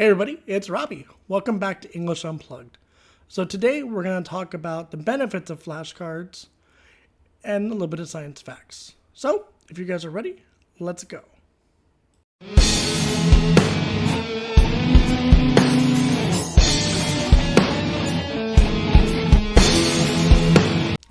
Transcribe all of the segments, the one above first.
Hey everybody, it's Robbie. Welcome back to English Unplugged. So today we're going to talk about the benefits of flashcards and a little bit of science facts. So if you guys are ready, let's go.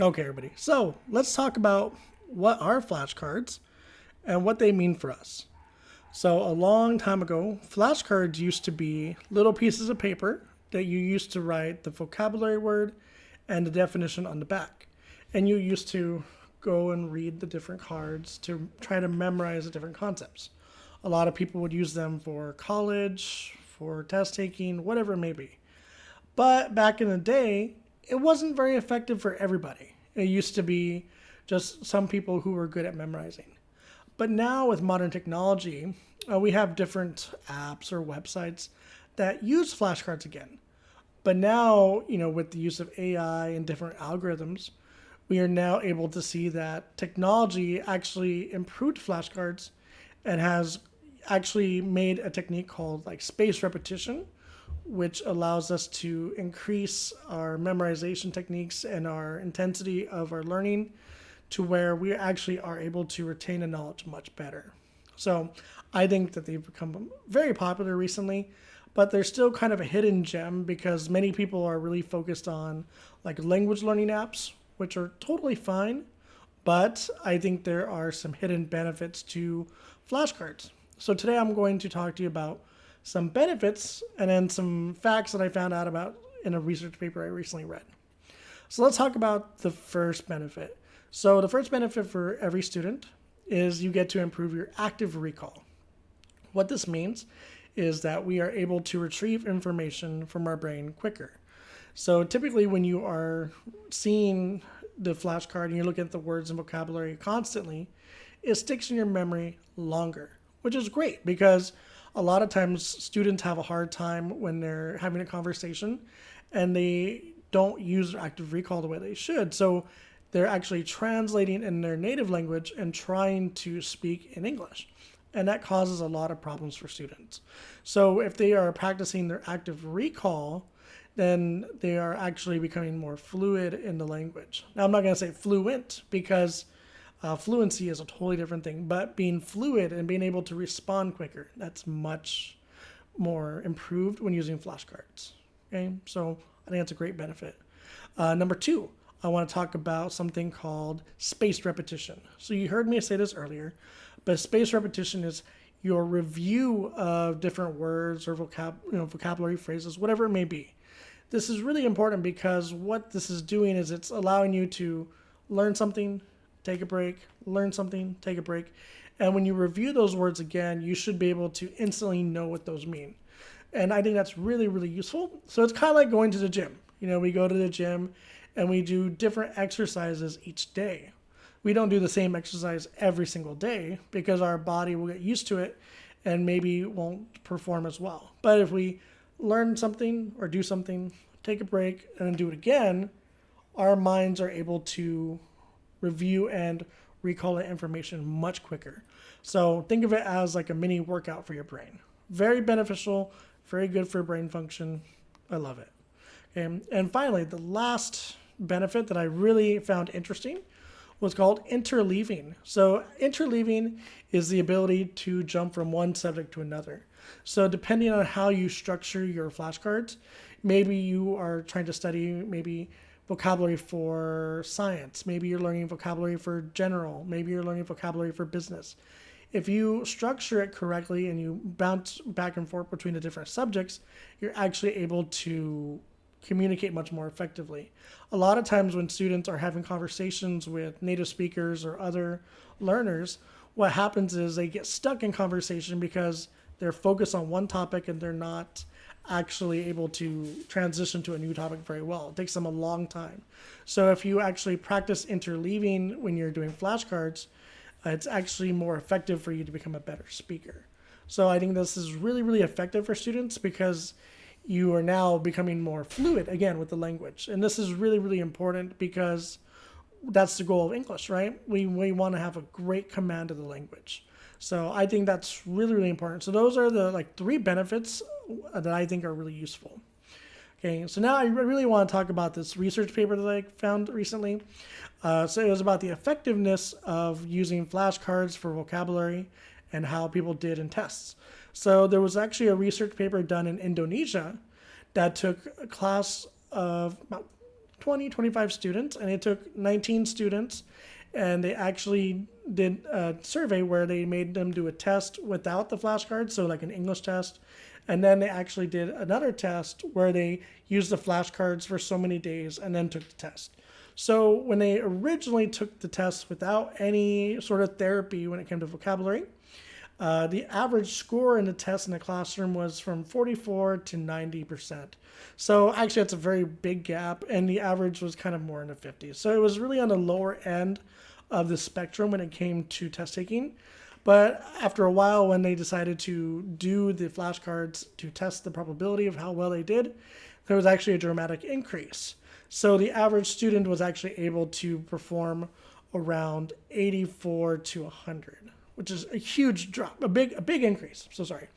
Okay everybody, so let's talk about what are flashcards and what they mean for us. So a long time ago, flashcards used to be little pieces of paper that you used to write the vocabulary word and the definition on the back. And you used to go and read the different cards to try to memorize the different concepts. A lot of people would use them for college, for test taking, whatever it may be. But back in the day, it wasn't very effective for everybody. It used to be just some people who were good at memorizing. But now with modern technology, we have different apps or websites that use flashcards again. But now, with the use of AI and different algorithms, we are now able to see that technology actually improved flashcards and has actually made a technique called like spaced repetition, which allows us to increase our memorization techniques and our intensity of our learning to where we actually are able to retain the knowledge much better. So I think that they've become very popular recently, but they're still kind of a hidden gem because many people are really focused on like language learning apps, which are totally fine, but I think there are some hidden benefits to flashcards. So today I'm going to talk to you about some benefits and then some facts that I found out about in a research paper I recently read. So let's talk about the first benefit. So the first benefit for every student is you get to improve your active recall. What this means is that we are able to retrieve information from our brain quicker. So typically when you are seeing the flashcard and you're looking at the words and vocabulary constantly, it sticks in your memory longer, which is great because a lot of times students have a hard time when they're having a conversation and they don't use their active recall the way they should. So they're actually translating in their native language and trying to speak in English. And that causes a lot of problems for students. So if they are practicing their active recall, then they are actually becoming more fluid in the language. Now, I'm not going to say fluent because fluency is a totally different thing, but being fluid and being able to respond quicker, that's much more improved when using flashcards. Okay, so I think that's a great benefit. Number two, I want to talk about something called spaced repetition. So you heard me say this earlier, but spaced repetition is your review of different words or vocabulary phrases, whatever it may be. This is really important because what this is doing is it's allowing you to learn something, take a break, learn something, take a break. And when you review those words again, you should be able to instantly know what those mean. And I think that's really, really useful. So it's kind of like going to the gym. We go to the gym and we do different exercises each day. We don't do the same exercise every single day because our body will get used to it and maybe won't perform as well. But if we learn something or do something, take a break, and then do it again, our minds are able to review and recall that information much quicker. So think of it as like a mini workout for your brain. Very beneficial, very good for brain function. I love it. Okay. And finally, the last benefit that I really found interesting was called interleaving. So interleaving is the ability to jump from one subject to another. So depending on how you structure your flashcards, maybe you are trying to study maybe vocabulary for science, maybe you're learning vocabulary for general, maybe you're learning vocabulary for business. If you structure it correctly and you bounce back and forth between the different subjects, you're actually able to communicate much more effectively. A lot of times when students are having conversations with native speakers or other learners, what happens is they get stuck in conversation because they're focused on one topic and they're not actually able to transition to a new topic very well. It takes them a long time. So if you actually practice interleaving when you're doing flashcards, it's actually more effective for you to become a better speaker. So I think this is really, really effective for students because you are now becoming more fluid again with the language. And this is really, really important because that's the goal of English, right? We want to have a great command of the language. So I think that's really, really important. So those are the like 3 benefits that I think are really useful. Okay, so now I really want to talk about this research paper that I found recently. So it was about the effectiveness of using flashcards for vocabulary and how people did in tests. So there was actually a research paper done in Indonesia that took a class of about 20, 25 students, and it took 19 students, and they actually did a survey where they made them do a test without the flashcards, so like an English test. And then they actually did another test where they used the flashcards for so many days and then took the test. So when they originally took the test without any sort of therapy when it came to vocabulary, the average score in the test in the classroom was from 44 to 90%. So actually that's a very big gap, and the average was kind of more in the 50s. So it was really on the lower end of the spectrum when it came to test taking. But after a while, when they decided to do the flashcards to test the probability of how well they did, there was actually a dramatic increase. So the average student was actually able to perform around 84 to 100, which is a huge drop, a big increase. So sorry.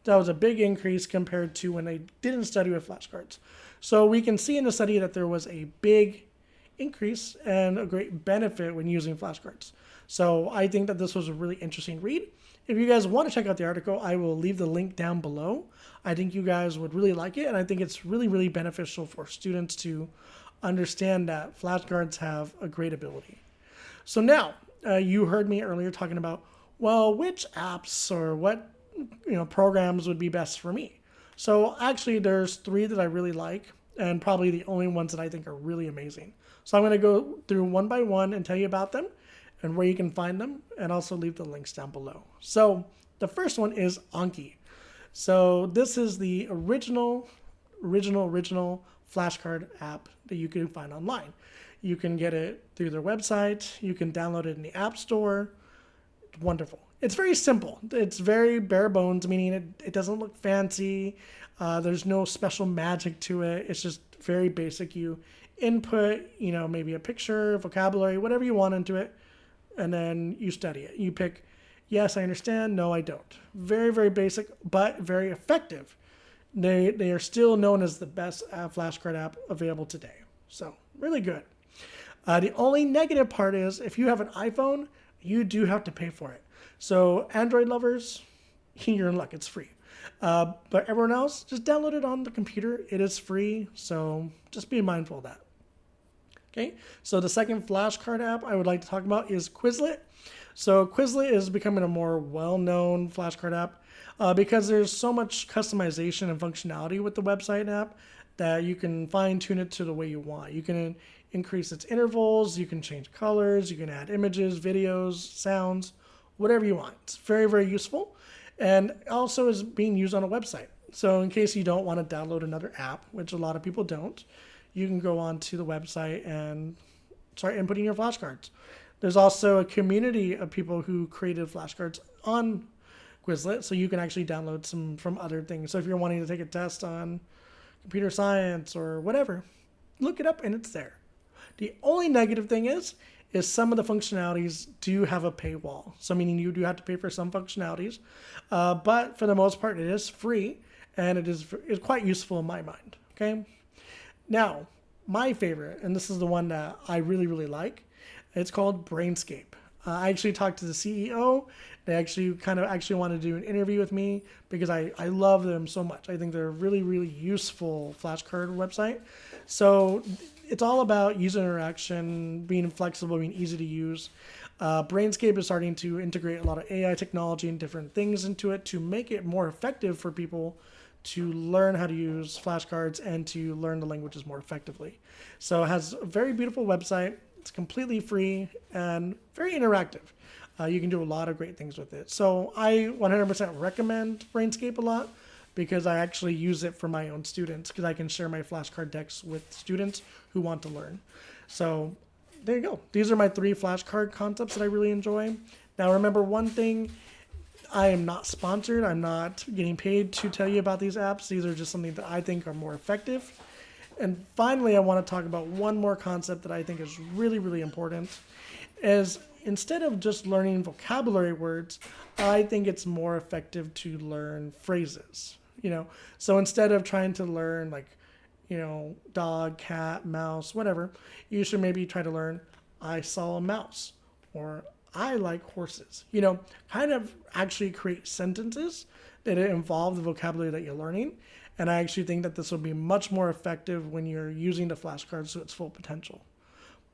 That was a big increase compared to when they didn't study with flashcards. So we can see in the study that there was a big increase and a great benefit when using flashcards. So I think that this was a really interesting read. If you guys want to check out the article, I will leave the link down below. I think you guys would really like it, and I think it's really, really beneficial for students to understand that flashcards have a great ability. So now, you heard me earlier talking about, well, which apps or what programs would be best for me. So actually, there's 3 that I really like, and probably the only ones that I think are really amazing. So I'm going to go through one by one and tell you about them and where you can find them, and also leave the links down below. So the first one is Anki. So this is the original flashcard app that you can find online. You can get it through their website. You can download it in the App Store. It's wonderful. It's very simple. It's very bare bones, meaning it doesn't look fancy. There's no special magic to it. It's just very basic. You input, maybe a picture, vocabulary, whatever you want into it, and then you study it. You pick, yes, I understand, no, I don't. Very, very basic, but very effective. They are still known as the best flashcard app available today. So really good. The only negative part is if you have an iPhone, you do have to pay for it. So Android lovers, you're in luck. It's free. But everyone else, just download it on the computer. It is free, so just be mindful of that. Okay, so the second flashcard app I would like to talk about is Quizlet. So Quizlet is becoming a more well-known flashcard app because there's so much customization and functionality with the website app that you can fine-tune it to the way you want. You can increase its intervals, you can change colors, you can add images, videos, sounds, whatever you want. It's very, very useful, and also is being used on a website. So in case you don't want to download another app, which a lot of people don't, you can go onto the website and start inputting your flashcards. There's also a community of people who created flashcards on Quizlet, so you can actually download some from other things. So if you're wanting to take a test on computer science or whatever, look it up and it's there. The only negative thing is some of the functionalities do have a paywall. So meaning you do have to pay for some functionalities, but for the most part it is free, and it's quite useful in my mind. Okay. Now, my favorite, and this is the one that I really, really like, it's called Brainscape. I actually talked to the CEO. They actually wanted to do an interview with me because I love them so much. I think they're a really, really useful flashcard website. So it's all about user interaction, being flexible, being easy to use. Brainscape is starting to integrate a lot of AI technology and different things into it to make it more effective for people to learn how to use flashcards and to learn the languages more effectively. So it has a very beautiful website. It's completely free and very interactive. You can do a lot of great things with it. So I 100% recommend Brainscape a lot because I actually use it for my own students because I can share my flashcard decks with students who want to learn. So there you go. These are my 3 flashcard concepts that I really enjoy. Now remember one thing, I am not sponsored. I'm not getting paid to tell you about these apps. These are just something that I think are more effective. And finally, I want to talk about one more concept that I think is really, really important is instead of just learning vocabulary words, I think it's more effective to learn phrases. So instead of trying to learn like, dog, cat, mouse, whatever, you should maybe try to learn, I saw a mouse, or I like horses. Kind of actually create sentences that involve the vocabulary that you're learning. And I actually think that this will be much more effective when you're using the flashcards to its full potential.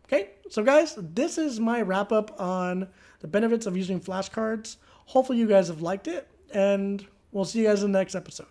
Okay, so guys, this is my wrap up on the benefits of using flashcards. Hopefully you guys have liked it, and we'll see you guys in the next episode.